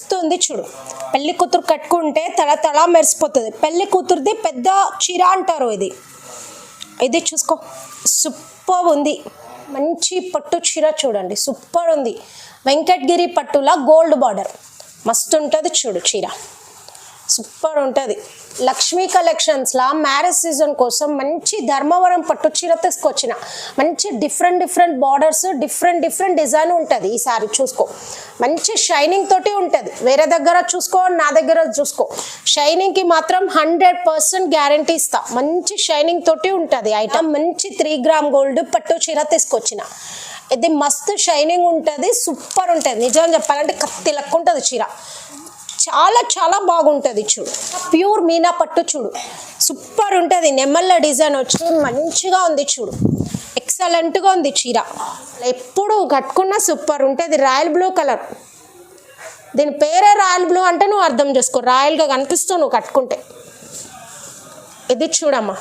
మస్తు ఉంది చూడు. పెళ్లి కూతురు కట్టుకుంటే తల తల మెరిసిపోతుంది. పెళ్లి కూతురుది పెద్ద చీర అంటారు ఇది. ఇది చూసుకో, సూపర్ ఉంది. మంచి పట్టు చీర చూడండి, సూపర్ ఉంది. వెంకటగిరి పట్టులా గోల్డ్ బార్డర్ మస్తు ఉంటుంది చూడు. చీర సూపర్ ఉంటుంది. లక్ష్మీ కలెక్షన్స్లా మ్యారేజ్ సీజన్ కోసం మంచి ధర్మవరం పట్టు చీర తీసుకొచ్చిన. మంచి డిఫరెంట్ బార్డర్స్, డిఫరెంట్ డిజైన్ ఉంటుంది. ఈ సారీ చూసుకో, మంచి షైనింగ్ తోటి ఉంటుంది. వేరే దగ్గర చూసుకో, నా దగ్గర చూసుకో, షైనింగ్కి మాత్రం 100% గ్యారంటీ ఇస్తా. మంచి షైనింగ్ తోటి ఉంటుంది ఐటమ్. మంచి 3 గ్రామ్ గోల్డ్ పట్టు చీర తీసుకొచ్చిన. ఇది మస్తు షైనింగ్ ఉంటుంది, సూపర్ ఉంటుంది. నిజం చెప్పాలంటే కత్తి లెక్క ఉంటుంది చీర. చాలా బాగుంటుంది చూడు. ప్యూర్ మీనా పట్టు చూడు, సూపర్ ఉంటుంది. నెమళ్ళ డిజైన్ వచ్చి మంచిగా ఉంది చూడు, ఎక్సలెంట్గా ఉంది చీర. ఎప్పుడు కట్టుకున్నా సూపర్ ఉంటుంది. రాయల్ బ్లూ కలర్, దీని పేరే రాయల్ బ్లూ అంటే నువ్వు అర్థం చేసుకో. రాయల్గా కనిపిస్తావు నువ్వు కట్టుకుంటే. ఇది చూడమ్మా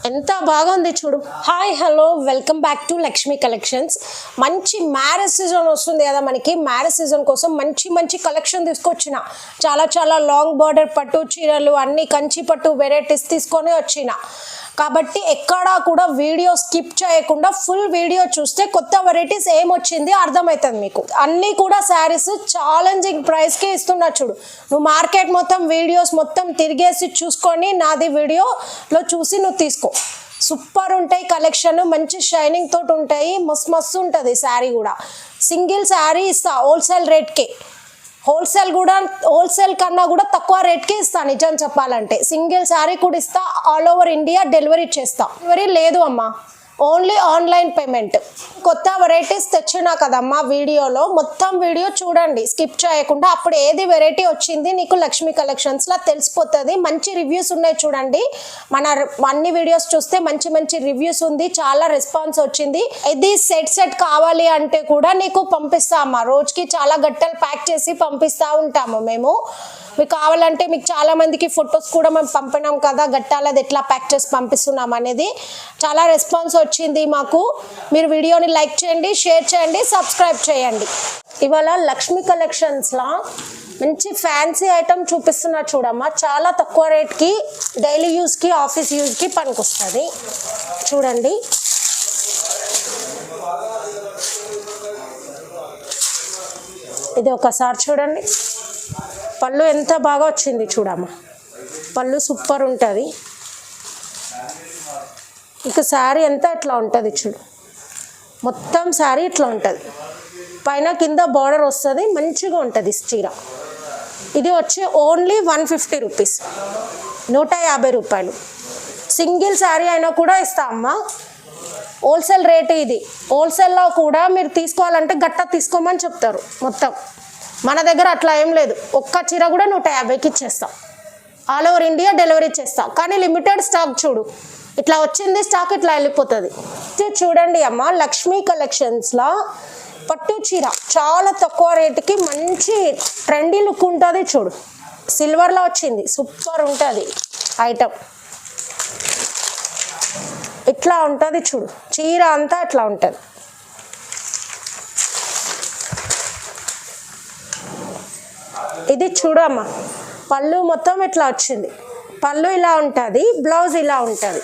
ఎంత బాగుంది చూడు. Hi hello, welcome back to Lakshmi collections. మంచి మ్యారేజ్ సీజన్ వస్తుంది కదా మనకి. మ్యారేజ్ సీజన్ కోసం మంచి కలెక్షన్ తీసుకొచ్చిన. చాలా లాంగ్ బార్డర్ పట్టు చీరలు, అన్ని కంచి పట్టు వెరైటీస్ తీసుకొని వచ్చిన. కాబట్టి ఎక్కడా కూడా వీడియో స్కిప్ చేయకుండా ఫుల్ వీడియో చూస్తే కొత్త వెరైటీస్ ఏమొచ్చింది అర్థమవుతుంది మీకు. అన్నీ కూడా శారీస్ ఛాలెంజింగ్ ప్రైస్కి ఇస్తున్నా చూడు. నువ్వు మార్కెట్ మొత్తం వీడియోస్ మొత్తం తిరిగేసి చూసుకొని నాది వీడియోలో చూసి నువ్వు తీసుకో. సూపర్ ఉంటాయి కలెక్షన్, మంచి షైనింగ్ తోటి ఉంటాయి. మస్తు ఉంటుంది శారీ కూడా. సింగిల్ శారీ ఇస్తా హోల్సేల్ రేట్కి. హోల్సేల్ కన్నా కూడా తక్కువ రేట్కి ఇస్తా. నిజం చెప్పాలంటే సింగిల్ శారీ కూడా ఇస్తా. ఆల్ ఓవర్ ఇండియా డెలివరీ చేస్తా. డెలివరీ లేదు అమ్మా, ఓన్లీ ఆన్లైన్ పేమెంట్. కొత్త వెరైటీస్ తెచ్చినా కదమ్మా వీడియోలో, మొత్తం వీడియో చూడండి స్కిప్ చేయకుండా. అప్పుడు ఏది వెరైటీ వచ్చింది నీకు లక్ష్మీ కలెక్షన్స్లో తెలిసిపోతుంది. మంచి రివ్యూస్ ఉన్నాయి చూడండి. మన అన్ని వీడియోస్ చూస్తే మంచి రివ్యూస్ ఉంది, చాలా రెస్పాన్స్ వచ్చింది. ఇది సెట్ కావాలి అంటే కూడా నీకు పంపిస్తామా. రోజుకి చాలా గట్టలు ప్యాక్ చేసి పంపిస్తూ ఉంటాము మేము. మీకు కావాలంటే మీకు చాలా మందికి ఫొటోస్ కూడా మేము పంపినాం కదా, గట్టాలది ఎట్లా ప్యాక్ చేసి పంపిస్తున్నాం అనేది. చాలా రెస్పాన్స్ వచ్చింది మాకు. మీరు వీడియోని లైక్ చేయండి, షేర్ చేయండి, సబ్స్క్రైబ్ చేయండి. ఇవాళ లక్ష్మీ కలెక్షన్స్లో మంచి ఫ్యాన్సీ ఐటమ్ చూపిస్తున్నా చూడమ్మా. చాలా తక్కువ రేట్కి డైలీ యూస్కి, ఆఫీస్ యూస్కి పనికొస్తుంది చూడండి. ఇది ఒకసారి చూడండి. పళ్ళు ఎంత బాగా వచ్చింది చూడమ్మా. పళ్ళు సూపర్ ఉంటుంది. ఇక శారీ ఎంత ఇట్లా ఉంటుంది చూడు. మొత్తం శారీ ఇట్లా ఉంటుంది. పైన కింద బార్డర్ వస్తుంది, మంచిగా ఉంటుంది చీర. ఇది వచ్చి ఓన్లీ 150 రూపీస్, 150 రూపాయలు. సింగిల్ శారీ అయినా కూడా ఇస్తా అమ్మా. హోల్సేల్ రేట్ ఇది. హోల్సేల్లో కూడా మీరు తీసుకోవాలంటే గట్ట తీసుకోమని చెప్తారు మొత్తం. మన దగ్గర అట్లా ఏం లేదు. ఒక్క చీర కూడా 150కి ఇచ్చేస్తాం. ఆల్ ఓవర్ ఇండియా డెలివరీ చేస్తాం. కానీ లిమిటెడ్ స్టాక్ చూడు, ఇట్లా వచ్చింది స్టాక్ ఇట్లా వెళ్ళిపోతుంది. చూడండి అమ్మ, లక్ష్మీ కలెక్షన్స్లో పట్టు చీర చాలా తక్కువ రేటుకి మంచి ట్రెండీ లుక్ ఉంటుంది చూడు. సిల్వర్లో వచ్చింది, సూపర్ ఉంటుంది ఐటమ్. ఇట్లా ఉంటుంది చూడు, చీర అంతా ఇట్లా ఉంటుంది. ఇది చూడమ్మా, పళ్ళు మొత్తం ఇట్లా వచ్చింది. పళ్ళు ఇలా ఉంటుంది, బ్లౌజ్ ఇలా ఉంటుంది.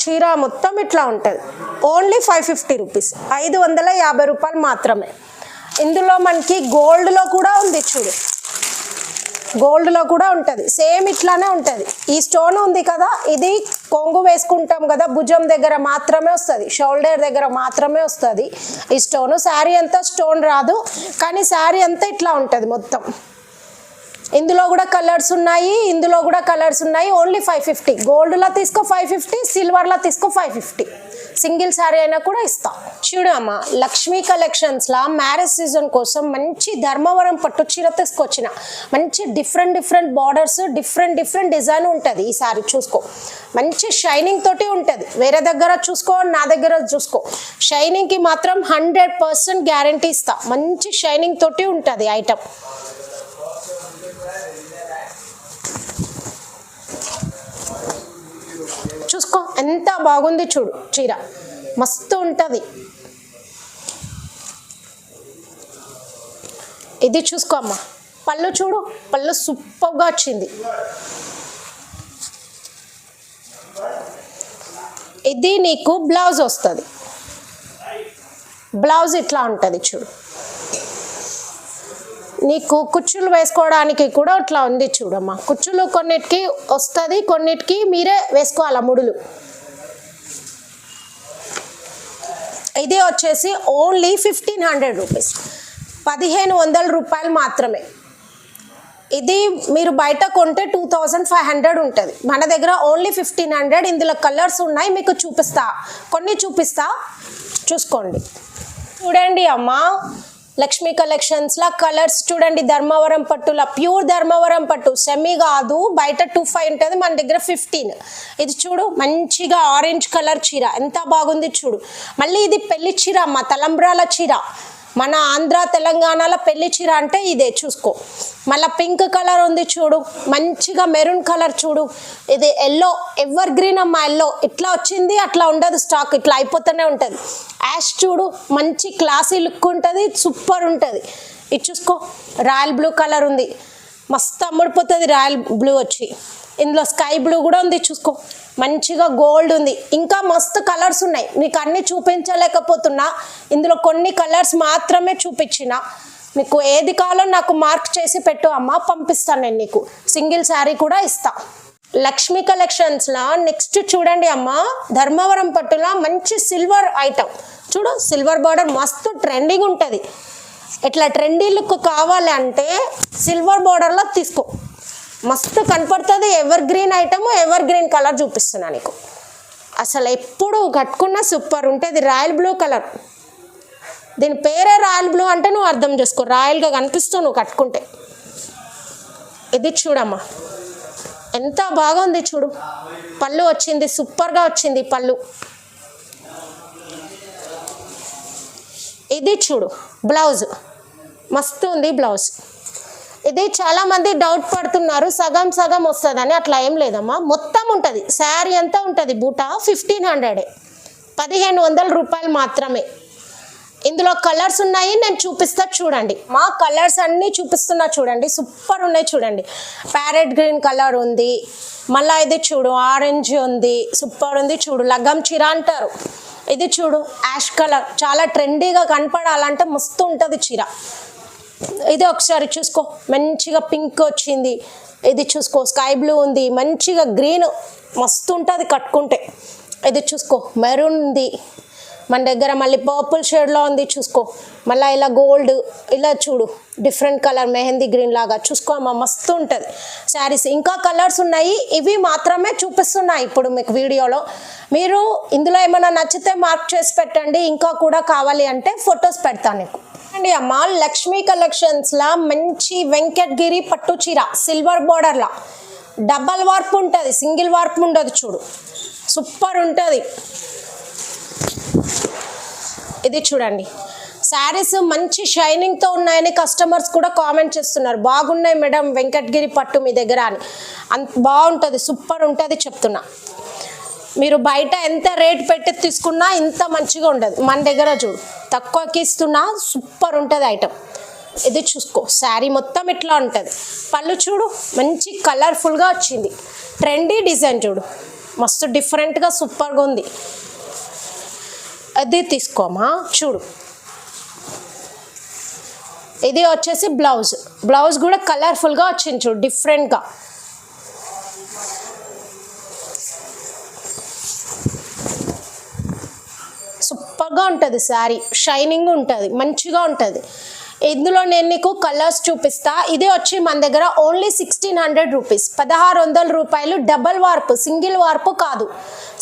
చీర మొత్తం ఇట్లా ఉంటుంది. ఓన్లీ 550 రూపీస్, 550 రూపాయలు మాత్రమే. ఇందులో మనకి గోల్డ్లో కూడా ఉంది చూడు. గోల్డ్లో కూడా ఉంటుంది, సేమ్ ఇట్లానే ఉంటుంది. ఈ స్టోన్ ఉంది కదా, ఇది కొంగు వేసుకుంటాం కదా, భుజం దగ్గర మాత్రమే వస్తుంది, షోల్డర్ దగ్గర మాత్రమే వస్తుంది ఈ స్టోను. శారీ అంతా స్టోన్ రాదు, కానీ శారీ అంతా ఇట్లా ఉంటుంది మొత్తం. ఇందులో కూడా కలర్స్ ఉన్నాయి, ఇందులో కూడా కలర్స్ ఉన్నాయి. ఓన్లీ 550. గోల్డ్లో తీసుకో 550, సిల్వర్లో తీసుకో 550. సింగిల్ శారీ అయినా కూడా ఇస్తా. చూడు అమ్మ, లక్ష్మీ కలెక్షన్స్లో మ్యారేజ్ సీజన్ కోసం మంచి ధర్మవరం పట్టు చీర తీసుకొచ్చిన. మంచి డిఫరెంట్ బార్డర్స్, డిఫరెంట్ డిజైన్ ఉంటుంది. ఈ శారీ చూసుకో, మంచి షైనింగ్ తోటి ఉంటుంది. వేరే దగ్గర చూసుకో, నా దగ్గర చూసుకో, షైనింగ్కి మాత్రం 100% గ్యారంటీ ఇస్తా. మంచి షైనింగ్ తోటి ఉంటుంది ఐటమ్. చూసుకో ఎంత బాగుంది చూడు. చీర మస్తు ఉంటుంది. ఇది చూసుకో అమ్మా, పళ్ళు చూడు, పళ్ళు సూపర్గా వచ్చింది. ఇది నీకు బ్లౌజ్ వస్తుంది. బ్లౌజ్ ఇట్లా ఉంటుంది చూడు. నీకు కుచ్చులు వేసుకోవడానికి కూడా ఇట్లా ఉంది చూడమ్మా. కుచ్చులు కొన్నిటికి వస్తుంది, కొన్నిటికి మీరే వేసుకోవాలి ముడులు. ఇది వచ్చేసి ఓన్లీ 1500 రూపీస్, 1500 రూపాయలు మాత్రమే. ఇది మీరు బయట కొంటే 2500 ఉంటుంది, మన దగ్గర ఓన్లీ 1500. ఇందులో కలర్స్ ఉన్నాయి, మీకు చూపిస్తా, కొన్ని చూపిస్తా, చూసుకోండి. చూడండి అమ్మా, లక్ష్మీ కలెక్షన్స్లో కలర్స్ చూడండి. ధర్మవరం పట్టులా, ప్యూర్ ధర్మవరం పట్టు, సెమీ కాదు. బయట 2500 ఉంటుంది, మన దగ్గర 15. ఇది చూడు, మంచిగా ఆరెంజ్ కలర్ చీర ఎంత బాగుంది చూడు. మళ్ళీ ఇది పెళ్లి చీర అమ్మ, తలంబ్రాల చీర. మన ఆంధ్ర తెలంగాణలో పెళ్లి చీర అంటే ఇదే, చూసుకో. మళ్ళీ పింక్ కలర్ ఉంది చూడు, మంచిగా మెరూన్ కలర్ చూడు. ఇది ఎల్లో, ఎవర్ గ్రీన్ అమ్మ, ఎల్లో ఇట్లా వచ్చింది, అట్లా ఉండదు స్టాక్, ఇట్లా అయిపోతూనే ఉంటుంది. యాష్ చూడు, మంచి క్లాసీ లుక్ ఉంటుంది, సూపర్ ఉంటుంది. ఇది చూసుకో, రాయల్ బ్లూ కలర్ ఉంది, మస్తు అమ్ముడిపోతుంది రాయల్ బ్లూ వచ్చి. ఇందులో స్కై బ్లూ కూడా ఉంది చూసుకో, మంచిగా గోల్డ్ ఉంది. ఇంకా మస్తు కలర్స్ ఉన్నాయి, నీకు అన్ని చూపించలేకపోతున్నా, ఇందులో కొన్ని కలర్స్ మాత్రమే చూపించిన. నీకు ఏది కావాలో నాకు మార్క్ చేసి పెట్టు అమ్మ, పంపిస్తాను నేను నీకు. సింగిల్ శారీ కూడా ఇస్తా. లక్ష్మీ కలెక్షన్స్లో నెక్స్ట్ చూడండి అమ్మ, ధర్మవరం పట్టులో మంచి సిల్వర్ ఐటమ్ చూడు. సిల్వర్ బార్డర్ మస్తు ట్రెండింగ్ ఉంటుంది. ఇట్లా ట్రెండీ లుక్ కావాలి అంటే సిల్వర్ బార్డర్లో తీసుకో, మస్తు కనపడుతుంది. Ever green item, ever green colour చూపిస్తున్నా నీకు. అసలు ఎప్పుడు కట్టుకున్నా సూపర్ ఉంటుంది. రాయల్ బ్లూ కలర్, దీని పేరే రాయల్ బ్లూ అంటే నువ్వు అర్థం చేసుకో, రాయల్గా కనిపిస్తావు నువ్వు కట్టుకుంటే. ఇది చూడమ్మా, ఎంత బాగుంది చూడు. పళ్ళు వచ్చింది, సూపర్గా వచ్చింది పళ్ళు. ఇది చూడు, బ్లౌజ్ మస్తు ఉంది బ్లౌజ్. ఇది చాలామంది డౌట్ పడుతున్నారు, సగం సగం వస్తుందని. అట్లా ఏం లేదమ్మా, మొత్తం ఉంటుంది. శారీ అంతా ఉంటుంది. బూట 1500, 1500 రూపాయలు మాత్రమే. ఇందులో కలర్స్ ఉన్నాయి, నేను చూపిస్తా చూడండి. మా కలర్స్ అన్నీ చూపిస్తున్నా చూడండి, సూపర్ ఉన్నాయి చూడండి. ప్యారెట్ గ్రీన్ కలర్ ఉంది, మళ్ళీ ఇది చూడు ఆరెంజ్ ఉంది, సూపర్ ఉంది చూడు. లగ్గం చీర అంటారు. ఇది చూడు యాష్ కలర్, చాలా ట్రెండీగా కనపడాలంటే మస్తు ఉంటుంది చీర. ఇది ఒకసారి చూసుకో, మంచిగా పింక్ వచ్చింది. ఇది చూసుకో, స్కై బ్లూ ఉంది, మంచిగా గ్రీన్ మస్తు ఉంటుంది కట్టుకుంటే. ఇది చూసుకో, మెరూన్ ఉంది మన దగ్గర, మళ్ళీ పర్పుల్ షేడ్లో ఉంది చూసుకో. మళ్ళీ ఇలా గోల్డ్, ఇలా చూడు డిఫరెంట్ కలర్ మెహందీ గ్రీన్ లాగా చూసుకో అమ్మ, మస్తు ఉంటుంది శారీస్. ఇంకా కలర్స్ ఉన్నాయి, ఇవి మాత్రమే చూపిస్తున్నాయి ఇప్పుడు మీకు వీడియోలో. మీరు ఇందులో ఏమైనా నచ్చితే మార్క్ చేసి పెట్టండి, ఇంకా కూడా కావాలి అంటే ఫొటోస్ పెడతాను నీకు. అండి అమ్మ, లక్ష్మీ కలెక్షన్స్లో మంచి వెంకటగిరి పట్టు చీర, సిల్వర్ బార్డర్లా, డబల్ వార్ప్ ఉంటుంది, సింగిల్ వార్ప్ ఉండదు చూడు, సూపర్ ఉంటుంది. ఇది చూడండి, శారీస్ మంచి షైనింగ్తో ఉన్నాయని కస్టమర్స్ కూడా కామెంట్ చేస్తున్నారు. బాగున్నాయి మేడం వెంకటగిరి పట్టు మీ దగ్గర అని. అంత బాగుంటుంది, సూపర్ ఉంటుంది చెప్తున్నా. మీరు బయట ఎంత రేట్ పెట్టి తీసుకున్నా ఇంత మంచిగా ఉండదు, మన దగ్గర చూడు తక్కువకి ఇస్తున్నా, సూపర్ ఉంటుంది ఐటమ్. ఇది చూసుకో, శారీ మొత్తం ఇట్లా ఉంటుంది. పళ్ళు చూడు, మంచి కలర్ఫుల్గా వచ్చింది, ట్రెండీ డిజైన్ చూడు, మస్తు డిఫరెంట్గా సూపర్గా ఉంది. అది తీసుకోమా చూడు. ఇది వచ్చేసి బ్లౌజ్, బ్లౌజ్ కూడా కలర్ఫుల్గా వచ్చింది చూడు, డిఫరెంట్గా. సూపర్గా ఉంటుంది శారీ, షైనింగ్ ఉంటుంది, మంచిగా ఉంటుంది. ఇందులో నేను నీకు కలర్స్ చూపిస్తా. ఇది వచ్చి మన దగ్గర ఓన్లీ 1600 రూపీస్, 1600 రూపాయలు. డబల్ వార్పు, సింగిల్ వార్పు కాదు.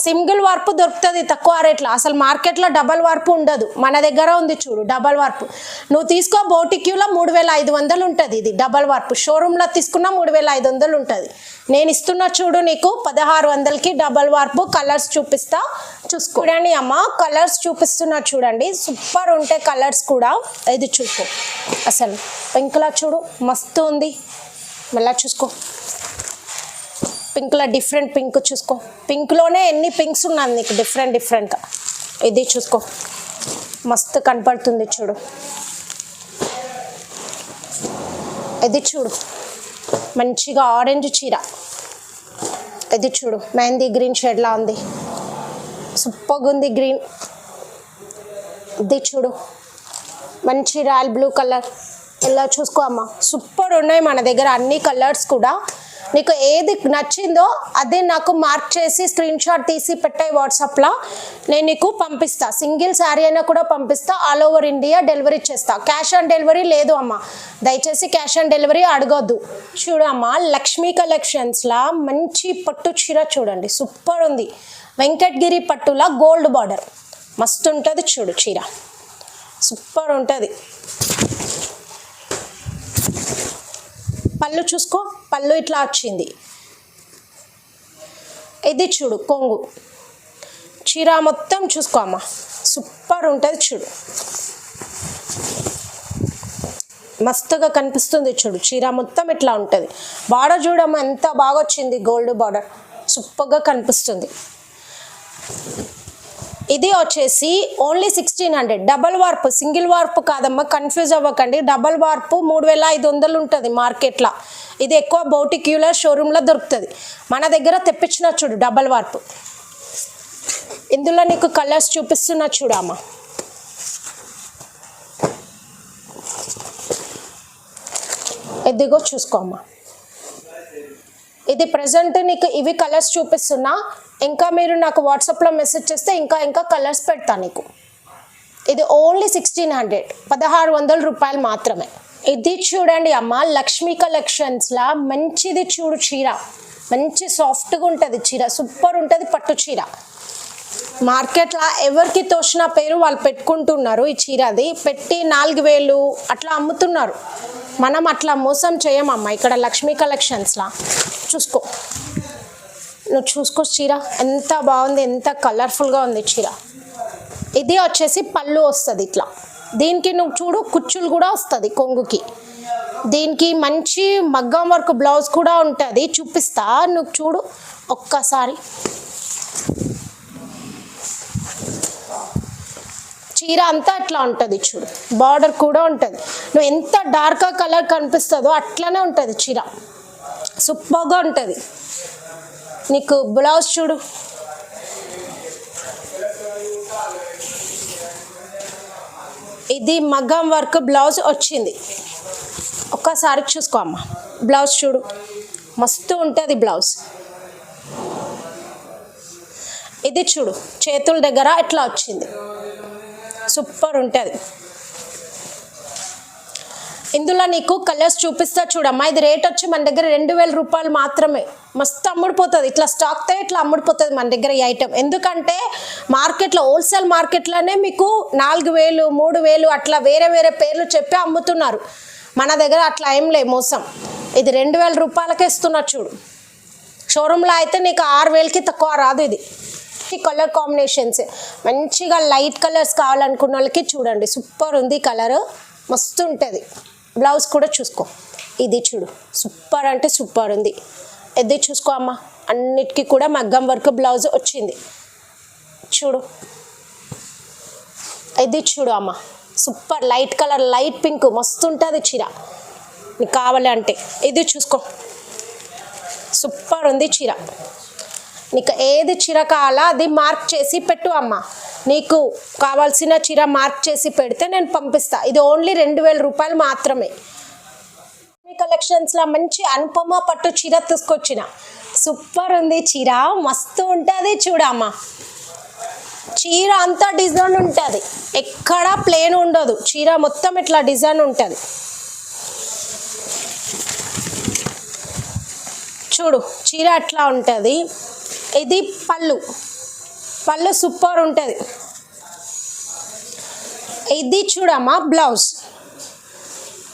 సింగిల్ వార్పు దొరుకుతుంది తక్కువ రేట్లో, అసలు మార్కెట్లో డబల్ వార్పు ఉండదు, మన దగ్గర ఉంది చూడు డబల్ వార్పు. నువ్వు తీసుకో, బోటిక్యూలో 3500 ఉంటుంది ఇది డబల్ వార్పు, షోరూంలో తీసుకున్నా 3500 ఉంటుంది. నేను ఇస్తున్నా చూడు నీకు 1600కి డబల్ వార్పు. కలర్స్ చూపిస్తా చూసుకోండి అమ్మ, కలర్స్ చూపిస్తున్నా చూడండి, సూపర్ ఉంటాయి కలర్స్ కూడా. ఇది చూసుకో, అసలు పింక్లా చూడు మస్తు ఉంది. మళ్ళీ చూసుకో, పింక్లో డిఫరెంట్ పింక్ చూసుకో, పింక్లోనే ఎన్ని పింక్స్ ఉన్నాయి నీకు డిఫరెంట్గా. ఇది చూసుకో, మస్తు కనపడుతుంది చూడు. ఇది చూడు మంచిగా ఆరెంజ్ చీర, ఇది చూడు మెహందీ గ్రీన్ షేడ్లా ఉంది, సూపర్గా ఉంది గ్రీన్. ఇది చూడు మంచి రాయల్ బ్లూ కలర్, ఇలా చూసుకో అమ్మ, సూపర్ ఉన్నాయి మన దగ్గర అన్ని కలర్స్ కూడా. నీకు ఏది నచ్చిందో అదే నాకు మార్క్ చేసి స్క్రీన్ షాట్ తీసి పెట్టాయి వాట్సాప్లో, నేను నీకు పంపిస్తా. సింగిల్ శారీ అయినా కూడా పంపిస్తా, ఆల్ ఓవర్ ఇండియా డెలివరీ చేస్తా. క్యాష్ ఆన్ డెలివరీ లేదు అమ్మ, దయచేసి క్యాష్ ఆన్ డెలివరీ అడగొద్దు. చూడమ్మ లక్ష్మీ కలెక్షన్స్లా మంచి పట్టు చీర చూడండి, సూపర్ ఉంది. వెంకటగిరి పట్టులా గోల్డ్ బార్డర్ మస్తు ఉంటుంది చూడు, చీర సూపర్ ఉంటుంది. పళ్ళు చూసుకో, పళ్ళు ఇట్లా వచ్చింది. ఇది చూడు కొంగు, చీర మొత్తం చూసుకో అమ్మ, సూపర్ ఉంటుంది చూడు, మస్తుగా కనిపిస్తుంది చూడు. చీర మొత్తం ఇట్లా ఉంటుంది. బార్డర్ చూడమ్మ ఎంత బాగా వచ్చింది, గోల్డ్ బార్డర్ సూపర్గా కనిపిస్తుంది. ఇది వచ్చేసి ఓన్లీ 1600, డబల్ వార్పు, సింగిల్ వార్పు కాదమ్మా, కన్ఫ్యూజ్ అవ్వకండి. డబల్ వార్పు 3500 ఉంటుంది మార్కెట్లో. ఇది ఎక్కువ బౌటిక్యులర్ షోరూంలో దొరుకుతుంది, మన దగ్గర తెప్పించిన చూడు డబల్ వార్పు. ఇందులో నీకు కలర్స్ చూపిస్తున్నా చూడమ్మా. ఇదిగో చూసుకోమ్మా, ఇది ప్రజెంట్ నీకు ఇవి కలర్స్ చూపిస్తున్నా, ఇంకా మీరు నాకు వాట్సాప్లో మెసేజ్ చేస్తే ఇంకా కలర్స్ పెడతా నీకు. ఇది ఓన్లీ 1600, 1600 రూపాయలు మాత్రమే. ఇది చూడండి అమ్మ లక్ష్మీ కలెక్షన్స్లా మంచిది చూడు చీర, మంచి సాఫ్ట్గా ఉంటుంది చీర, సూపర్ ఉంటుంది పట్టు చీర. మార్కెట్లో ఎవరికి తోచిన పేరు వాళ్ళు పెట్టుకుంటున్నారు. ఈ చీరది పెట్టి 4000 అట్లా అమ్ముతున్నారు. మనం అట్లా మోసం చేయమమ్మ ఇక్కడ లక్ష్మీ కలెక్షన్స్లా. చూసుకో, నువ్వు చూసుకో చీర ఎంత బాగుంది, ఎంత కలర్ఫుల్గా ఉంది చీర. ఇది వచ్చేసి పళ్ళు వస్తుంది ఇట్లా, దీనికి నువ్వు చూడు కుచ్చులు కూడా వస్తుంది కొంగుకి. దీనికి మంచి మగ్గం వర్క్ బ్లౌజ్ కూడా ఉంటుంది, చూపిస్తా నువ్వు చూడు ఒక్కసారి. చీర అంతా అట్లా ఉంటుంది చూడు, బార్డర్ కూడా ఉంటుంది. నువ్వు ఎంత డార్క్ కలర్ కనిపిస్తుందో అట్లనే ఉంటుంది చీర, సూపర్గా ఉంటుంది. నీకు బ్లౌజ్ చూడు, ఇది మగ్గం వర్క్ బ్లౌజ్ వచ్చింది. ఒక్కసారి చూసుకో అమ్మ, బ్లౌజ్ చూడు మస్తు ఉంటుంది బ్లౌజ్. ఇది చూడు చేతుల దగ్గర ఇట్లా వచ్చింది, సూపర్ ఉంటుంది. ఇందులో నీకు కలర్స్ చూపిస్తా చూడమ్మా. ఇది రేట్ వచ్చి మన దగ్గర 2000 రూపాయలు మాత్రమే. మస్తు అమ్ముడిపోతుంది, ఇట్లా స్టాక్తో ఇట్లా అమ్ముడిపోతుంది మన దగ్గర ఈ ఐటమ్. ఎందుకంటే మార్కెట్లో హోల్సేల్ మార్కెట్లోనే మీకు 4000, 3000 అట్లా వేరే వేరే పేర్లు చెప్పి అమ్ముతున్నారు. మన దగ్గర అట్లా ఏం లే మోసం. ఇది 2000 రూపాయలకే ఇస్తున్నా చూడు. షోరూంలో అయితే నీకు 6000కి తక్కువ రాదు. ఇది కలర్ కాంబినేషన్స్ మంచిగా లైట్ కలర్స్ కావాలనుకున్న వాళ్ళకి చూడండి, సూపర్ ఉంది కలర్, మస్తు ఉంటుంది. బ్లౌజ్ కూడా చూసుకో, ఇది చూడు సూపర్ అంటే సూపర్ ఉంది. ఇది చూసుకో అమ్మ, అన్నిటికీ కూడా మగ్గం వర్క్ బ్లౌజ్ వచ్చింది చూడు. ఇది చూడు అమ్మ, super light colour, light pink మస్తు ఉంటుంది చీర నీకు కావాలి అంటే. ఇది చూసుకో సూపర్ ఉంది చీర. నీకు ఏది చీర కావాలా అది మార్క్ చేసి పెట్టు అమ్మ, నీకు కావాల్సిన చీర మార్క్ చేసి పెడితే నేను పంపిస్తా. ఇది ఓన్లీ 2000 రూపాయలు మాత్రమే. మీ కలెక్షన్స్లో మంచి అనుపమ పట్టు చీర తీసుకొచ్చిన, సూపర్ ఉంది చీర, మస్తు ఉంటుంది చూడమ్మ. చీర అంతా డిజైన్ ఉంటుంది, ఎక్కడ ప్లేన్ ఉండదు, చీర మొత్తం ఇట్లా డిజైన్ ఉంటుంది చూడు. చీర అట్లా ఉంటుంది. ఇది పళ్ళు, పళ్ళు సూపర్ ఉంటుంది. ఇది చూడమ్మా బ్లౌజ్,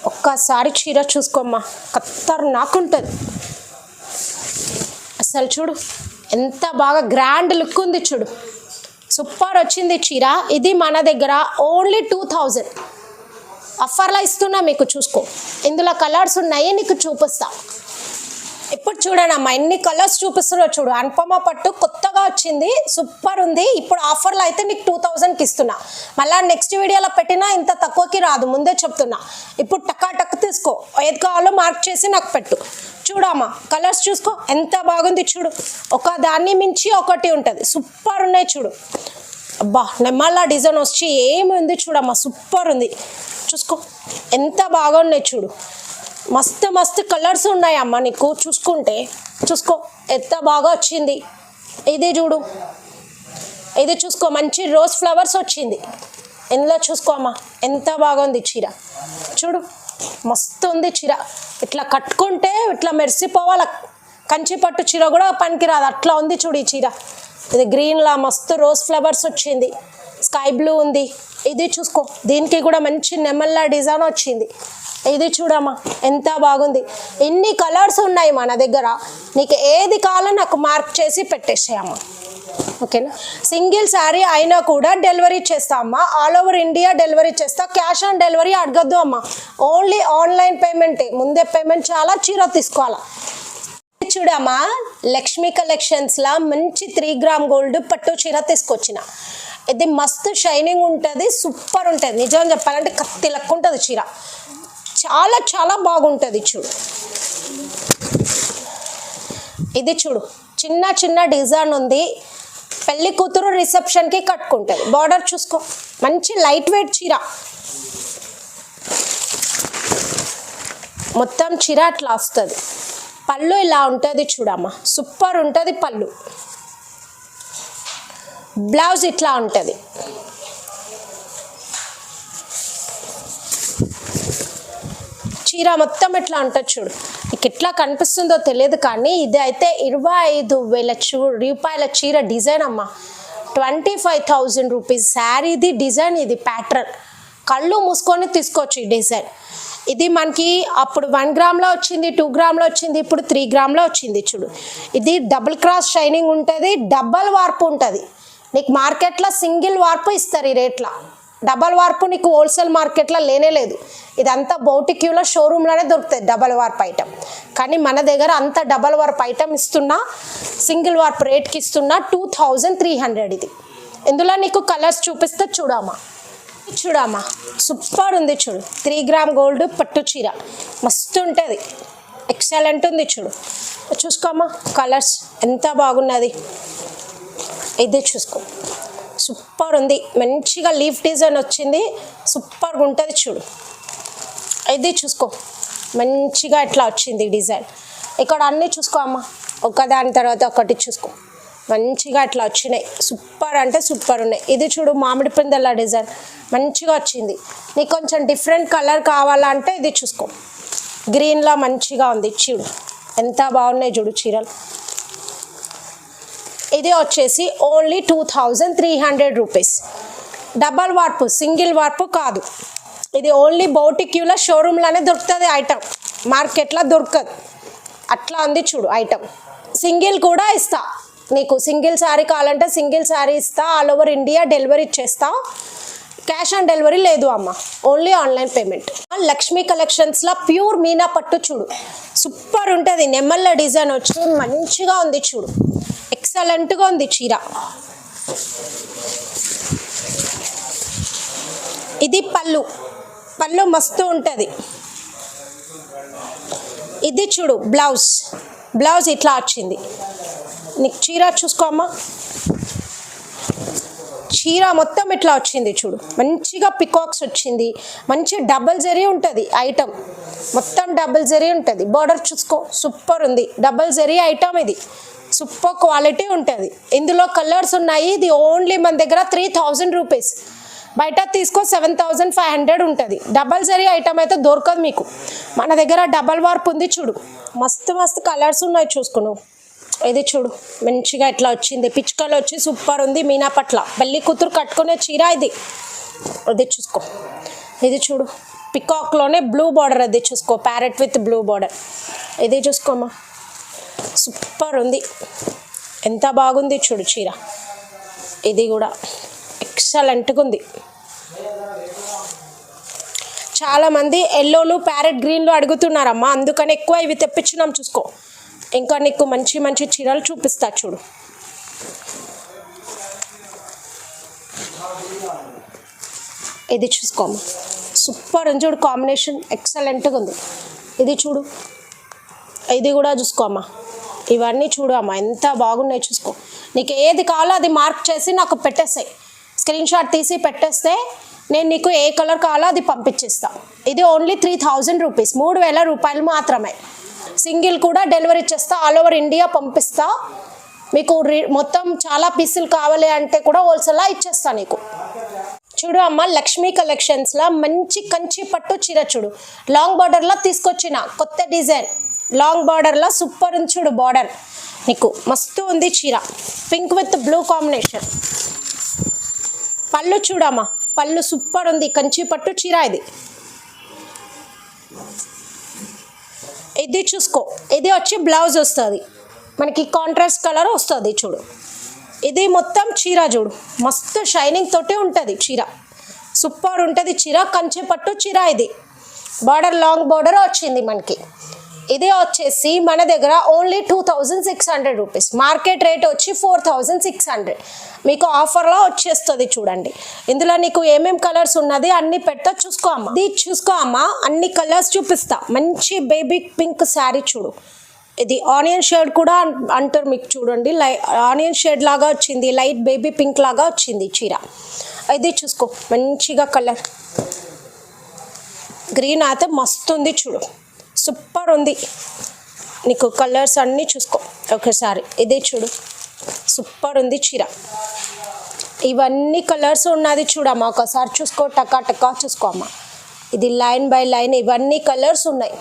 ఒక్కసారి చీర చూసుకోమ్మా, ఖతర్నాకుంటుంది అసలు. చూడు ఎంత బాగా గ్రాండ్ లుక్ ఉంది చూడు, సూపర్ వచ్చింది చీర. ఇది మన దగ్గర ఓన్లీ 2000 ఆఫర్లో ఇస్తున్నా మీకు, చూసుకో. ఇందులో కలర్స్ ఉన్నాయి, నీకు చూపిస్తా. ఇప్పుడు చూడండి అమ్మా, ఎన్ని కలర్స్ చూపిస్తున్నా చూడు. అనుపమ పట్టు కొత్తగా వచ్చింది, సూపర్ ఉంది. ఇప్పుడు ఆఫర్లో అయితే నీకు 2000కి ఇస్తున్నా. మళ్ళీ నెక్స్ట్ వీడియోలో పెట్టినా ఇంత తక్కువకి రాదు, ముందే చెప్తున్నా. ఇప్పుడు టక్కా టక్ తీసుకో, ఏది కావాలో మార్క్ చేసి నాకు పెట్టు. చూడమ్మా కలర్స్ చూసుకో ఎంత బాగుంది చూడు, ఒక దాన్ని మించి ఒకటి ఉంటుంది, సూపర్ ఉన్నాయి చూడు. అబ్బా నెమ్మల్లా డిజైన్ వచ్చి ఏముంది చూడమ్మా, సూపర్ ఉంది. చూసుకో ఎంత బాగా ఉన్నాయి చూడు, మస్తు మస్తు కలర్స్ ఉన్నాయి అమ్మ నీకు. చూసుకుంటే చూసుకో ఎంత బాగా వచ్చింది. ఇది చూడు, ఇది చూసుకో మంచి రోజ్ ఫ్లవర్స్ వచ్చింది ఇందులో. చూసుకో అమ్మ ఎంత బాగుంది చీర చూడు, మస్తు ఉంది చీర. ఇట్లా కట్టుకుంటే ఇట్లా మెరిసిపోవాలి, కంచి పట్టు చీర కూడా పనికిరాదు అట్లా ఉంది చూడు ఈ చీర. ఇది గ్రీన్లా మస్తు రోజ్ ఫ్లవర్స్ వచ్చింది, స్కై బ్లూ ఉంది. ఇది చూసుకో దీనికి కూడా మంచి నెమల్లా డిజైన్ వచ్చింది. ఇది చూడమ్మా ఎంత బాగుంది. ఎన్ని కలర్స్ ఉన్నాయి మన దగ్గర, నీకు ఏది కావాలో నాకు మార్క్ చేసి పెట్టేసేయమ్మా, ఓకేనా. సింగిల్ శారీ అయినా కూడా డెలివరీ చేస్తా అమ్మా, ఆల్ ఓవర్ ఇండియా డెలివరీ చేస్తా. క్యాష్ ఆన్ డెలివరీ అడగద్దు అమ్మా, ఓన్లీ ఆన్లైన్ పేమెంటే. ముందే పేమెంట్ చాలా, చీర తీసుకోవాలా. చూడమ్మా లక్ష్మీ కలెక్షన్స్లా మంచి 3 గ్రామ్ గోల్డ్ పట్టు చీర తీసుకొచ్చిన. ఇది మస్తు షైనింగ్ ఉంటుంది, సూపర్ ఉంటుంది. నిజం చెప్పాలంటే కత్తి లెక్క ఉంటుంది చీర, చాలా చాలా బాగుంటుంది చూడు. ఇది చూడు చిన్న చిన్న డిజైన్ ఉంది, పెళ్లి కూతురు రిసెప్షన్కి కట్టుకుంటుంది. బార్డర్ చూసుకో మంచి లైట్ వెయిట్ చీర, మొత్తం చీర అట్లా వస్తుంది. పళ్ళు ఇలా ఉంటుంది చూడమ్మా, సూపర్ ఉంటుంది పళ్ళు. బ్లౌజ్ ఇట్లా ఉంటుంది. చీర మొత్తం ఇట్లా ఉంటుంది చూడు. నీకు ఎట్లా కనిపిస్తుందో తెలియదు కానీ ఇది అయితే 25,000 రూపాయల చీర డిజైన్ అమ్మ. 25,000 రూపీస్ శారీది డిజైన్, ఇది ప్యాటర్న్. కళ్ళు మూసుకొని తీసుకోవచ్చు ఈ డిజైన్. ఇది మనకి అప్పుడు 1 గ్రామ్లో వచ్చింది, 2 గ్రామ్లో వచ్చింది, ఇప్పుడు 3 గ్రామ్లో వచ్చింది చూడు. ఇది డబుల్ క్రాస్ షైనింగ్ ఉంటుంది, డబల్ వార్పు ఉంటుంది. నీకు మార్కెట్లో సింగిల్ వార్పు ఇస్తారు ఈ రేట్లో, డబల్ వార్పు నీకు హోల్సేల్ మార్కెట్లో లేనే లేదు. ఇదంతా బౌటిక్యూలో షోరూంలోనే దొరుకుతుంది డబల్ వార్పు ఐటమ్. కానీ మన దగ్గర అంత డబల్ వార్పు ఐటమ్ ఇస్తున్నా, సింగిల్ వార్పు రేట్కి ఇస్తున్నా 2300 ఇది. ఇందులో నీకు కలర్స్ చూపిస్తే చూడమ్మా, చూడమ్మా సూపర్ ఉంది చూడు. 3 గ్రామ్ గోల్డ్ పట్టు చీర మస్తు ఉంటుంది, ఎక్సలెంట్ ఉంది చూడు. చూసుకోమ్మా కలర్స్ ఎంత బాగున్నది. ఇది చూసుకో సూపర్ ఉంది, మంచిగా లీఫ్ డిజైన్ వచ్చింది, సూపర్గా ఉంటుంది చూడు. ఇది చూసుకో మంచిగా ఇట్లా వచ్చింది డిజైన్. ఇక్కడ అన్నీ చూసుకో అమ్మ, ఒకదాని తర్వాత ఒకటి చూసుకో, మంచిగా ఇట్లా వచ్చినాయి, సూపర్ అంటే సూపర్ ఉన్నాయి. ఇది చూడు మామిడి పిందెల డిజైన్ మంచిగా వచ్చింది. నీకు కొంచెం డిఫరెంట్ కలర్ కావాలంటే ఇది చూసుకో, గ్రీన్లా మంచిగా ఉంది చూడు, ఎంత బాగున్నాయి చూడు చీరలు. ఇది వచ్చేసి only 2300 rupees. Double warp, single warp కాదు. ఇది ఓన్లీ బౌటిక్యూలో షోరూంలోనే దొరుకుతుంది ఐటమ్, మార్కెట్లో దొరకదు. అట్లా ఉంది చూడు ఐటమ్. సింగిల్ కూడా ఇస్తా నీకు, సింగిల్ శారీ కావాలంటే సింగిల్ శారీ ఇస్తా, ఆల్ ఓవర్ ఇండియా డెలివరీ చేస్తా. క్యాష్ ఆన్ డెలివరీ లేదు అమ్మ, ఓన్లీ ఆన్లైన్ పేమెంట్. లక్ష్మీ కలెక్షన్స్లో ప్యూర్ మీనా పట్టు చూడు, సూపర్ ఉంటుంది. నెమ్మల్ల డిజైన్ వచ్చి మంచిగా ఉంది చూడు, ఎక్సలెంట్గా ఉంది చీర. ఇది పళ్ళు, పళ్ళు మస్తు ఉంటుంది. ఇది చూడు బ్లౌజ్, బ్లౌజ్ ఇట్లా వచ్చింది. నీకు చీర చూసుకోమ్మా, చీర మొత్తం ఇట్లా వచ్చింది చూడు, మంచిగా పికాక్స్ వచ్చింది, మంచి డబల్ జరీ ఉంటుంది ఐటమ్, మొత్తం డబల్ జరీ ఉంటుంది. బార్డర్ చూసుకో సూపర్ ఉంది, డబల్ జరీ ఐటమ్ ఇది, సూపర్ క్వాలిటీ ఉంటుంది. ఇందులో కలర్స్ ఉన్నాయి. ఇది ఓన్లీ మన దగ్గర 3000 రూపీస్, బయట తీసుకో 7500 ఉంటుంది. డబల్ జరీ ఐటమ్ అయితే దొరకదు మీకు, మన దగ్గర డబల్ వార్పు ఉంది చూడు, మస్తు మస్తు కలర్స్ ఉన్నాయి చూసుకును. ఇది చూడు మంచిగా ఇట్లా వచ్చింది, పిచ్చుకలు వచ్చి సూపర్ ఉంది. మీనా పట్ల పెళ్లి కూతురు కట్టుకునే చీర ఇది. అది చూసుకో, ఇది చూడు పికాక్లోనే బ్లూ బార్డర్, అది చూసుకో ప్యారెట్ విత్ బ్లూ బార్డర్. ఇది చూసుకోమ్మా సూపర్ ఉంది, ఎంత బాగుంది చూడు చీర. ఇది కూడా ఎక్సలెంట్గా ఉంది. చాలామంది ఎల్లోలు ప్యారెట్ గ్రీన్లు అడుగుతున్నారమ్మా, అందుకని ఎక్కువ ఇవి తెప్పించినాం చూసుకో. ఇంకా నీకు మంచి మంచి చీరలు చూపిస్తా చూడు. ఇది చూసుకోమ్మా సూపర్ ఉంది చూడు, కాంబినేషన్ ఎక్సలెంట్గా ఉంది. ఇది చూడు, ఇది కూడా చూసుకో అమ్మా. ఇవన్నీ చూడు అమ్మా ఎంత బాగున్నాయి చూసుకో. నీకు ఏది కావాలో అది మార్క్ చేసి నాకు పెట్టేస్తాయి, స్క్రీన్ షాట్ తీసి పెట్టేస్తే నేను నీకు ఏ కలర్ కావాలో అది పంపించేస్తా. ఇది ఓన్లీ 3000 రూపీస్, 3000 రూపాయలు మాత్రమే. సింగిల్ కూడా డెలివరీ చేస్తా, ఆల్ ఓవర్ ఇండియా పంపిస్తా. మీకు మొత్తం చాలా పీసులు కావాలి అంటే కూడా హోల్సేల్లా ఇచ్చేస్తా నీకు. చూడు అమ్మ, లక్ష్మీ కలెక్షన్స్లో మంచి కంచి పట్టు చీర చూడు, లాంగ్ బార్డర్లో తీసుకొచ్చిన కొత్త డిజైన్. లాంగ్ బార్డర్లో సూపర్ ఉంది చూడు, బార్డర్ నీకు మస్తు ఉంది చీర, పింక్ విత్ బ్లూ కాంబినేషన్. పళ్ళు చూడమ్మా, పళ్ళు సూపర్ ఉంది, కంచి పట్టు చీర ఇది. ఇది చూసుకో, ఇది వచ్చి బ్లౌజ్ వస్తుంది మనకి, కాంట్రాస్ట్ కలర్ వస్తుంది చూడు. ఇది మొత్తం చీర చూడు, మస్తు షైనింగ్ తోటి ఉంటుంది చీర, సూపర్ ఉంటుంది చీర, కంచి పట్టు చీర ఇది. బార్డర్ లాంగ్ బార్డర్ వచ్చింది మనకి. ఇది వచ్చేసి మన దగ్గర ఓన్లీ 2600 రూపీస్, మార్కెట్ రేట్ వచ్చి 4600. మీకు ఆఫర్లో వచ్చేస్తుంది చూడండి. ఇందులో నీకు ఏమేమి కలర్స్ ఉన్నది అన్ని పెడతా, చూసుకో అమ్మ. ఇది చూసుకో అమ్మ, అన్ని కలర్స్ చూపిస్తా. మంచి బేబీ పింక్ శారీ చూడు, ఇది ఆనియన్ షేడ్ కూడా అంటారు మీకు చూడండి, ఆనియన్ షేడ్ లాగా వచ్చింది, లైట్ బేబీ పింక్ లాగా వచ్చింది చీర. ఇది చూసుకో మంచిగా కలర్ గ్రీన్ అయితే మస్తు ఉంది చూడు, సూపర్ ఉంది. నీకు కలర్స్ అన్నీ చూసుకో ఒకసారి. ఇదే చూడు, సూపర్ ఉంది చీర. ఇవన్నీ కలర్స్ ఉన్నది చూడమ్మా, ఒకసారి చూసుకో, టకా టకా చూసుకో అమ్మ. ఇది లైన్ బై లైన్ ఇవన్నీ కలర్స్ ఉన్నాయి.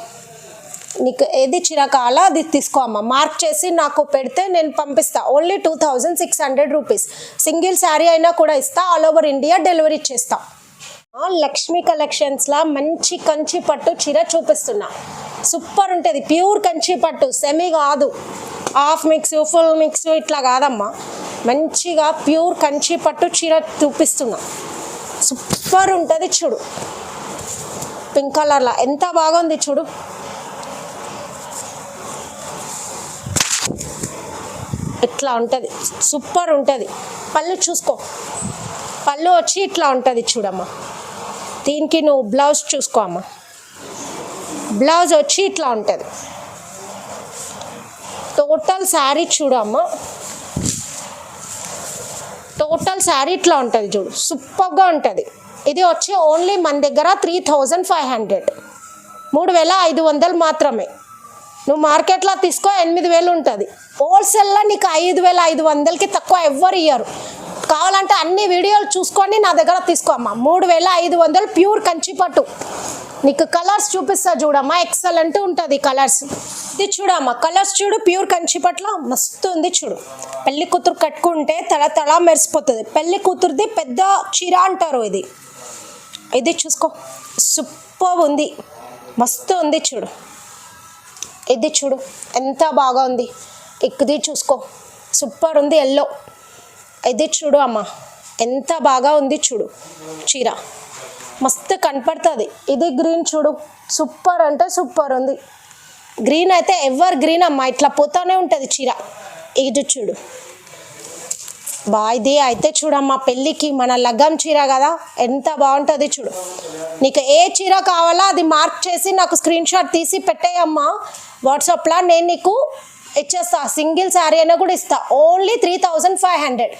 నీకు ఏది చీర కావాలో అది తీసుకో అమ్మ, మార్క్ చేసి నాకు పెడితే నేను పంపిస్తా. ఓన్లీ 2600 రూపీస్, సింగిల్ శారీ అయినా కూడా ఇస్తా, ఆల్ ఓవర్ ఇండియా డెలివరీ చేస్తా. లక్ష్మీ కలెక్షన్స్లో మంచి కంచి పట్టు చీర చూపిస్తున్నా, సూపర్ ఉంటుంది. ప్యూర్ కంచి పట్టు, సెమీ కాదు, హాఫ్ మిక్స్ ఫుల్ మిక్స్ ఇట్లా కాదమ్మా, మంచిగా ప్యూర్ కంచి పట్టు చీర చూపిస్తున్నా, సూపర్ ఉంటుంది చూడు. పింక్ కలర్లో ఎంత బాగుంది చూడు. ఇట్లా ఉంటుంది, సూపర్ ఉంటుంది. పళ్ళు చూసుకో, పళ్ళు వచ్చి ఇట్లా ఉంటుంది చూడమ్మా. దీనికి నువ్వు బ్లౌజ్ చూసుకో అమ్మ, బ్లౌజ్ వచ్చి ఇట్లా ఉంటుంది. టోటల్ శారీ చూడు అమ్మ, టోటల్ శారీ ఇట్లా ఉంటుంది చూడు, సూపర్గా ఉంటుంది. ఇది వచ్చి ఓన్లీ మన దగ్గర 3500, 3500 మాత్రమే. నువ్వు మార్కెట్లో తీసుకో 8000 ఉంటుంది, హోల్సేల్లో నీకు 5500కి తక్కువ ఎవ్వరు ఇయ్యరు. కావాలంటే అన్ని వీడియోలు చూసుకొని నా దగ్గర తీసుకోమ్మా. 3500 ప్యూర్ కంచిపట్టు. నీకు కలర్స్ చూపిస్తా చూడమ్మా, ఎక్సలెంట్ ఉంటుంది కలర్స్. ఇది చూడమ్మా, కలర్స్ చూడు, ప్యూర్ కంచిపట్లో మస్తు ఉంది చూడు. పెళ్లి కూతురు కట్టుకుంటే తల తల మెరిసిపోతుంది. పెళ్లి కూతురుది పెద్ద చీర అంటారు ఇది. ఇది చూసుకో, సూపర్ ఉంది, మస్తు ఉంది చూడు. ఇది చూడు ఎంత బాగా ఉంది. ఇది చూసుకో, సూపర్ ఉంది ఎల్లో. ఇది చూడు అమ్మ, ఎంత బాగా ఉంది చూడు చీర, మస్తు కనపడుతుంది. ఇది గ్రీన్ చూడు, సూపర్ అంటే సూపర్ ఉంది. గ్రీన్ అయితే ఎవర్ గ్రీన్ అమ్మ, ఇట్లా పోతానే ఉంటుంది చీర. ఇది చూడు బా, ఇది అయితే చూడమ్మా పెళ్ళికి మన లగ్గం చీర కదా, ఎంత బాగుంటుంది చూడు. నీకు ఏ చీర కావాలో అది మార్క్ చేసి నాకు స్క్రీన్ షాట్ తీసి పెట్టేయమ్మా వాట్సాప్లో, నేను నీకు ఇచ్చేస్తా. సింగిల్ శారీ అయినా కూడా ఇస్తా, ఓన్లీ 3500.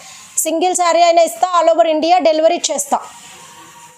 సింగిల్ శారీ అయినా ఇస్తా, ఆల్ ఓవర్ ఇండియా డెలివరీ చేస్తా.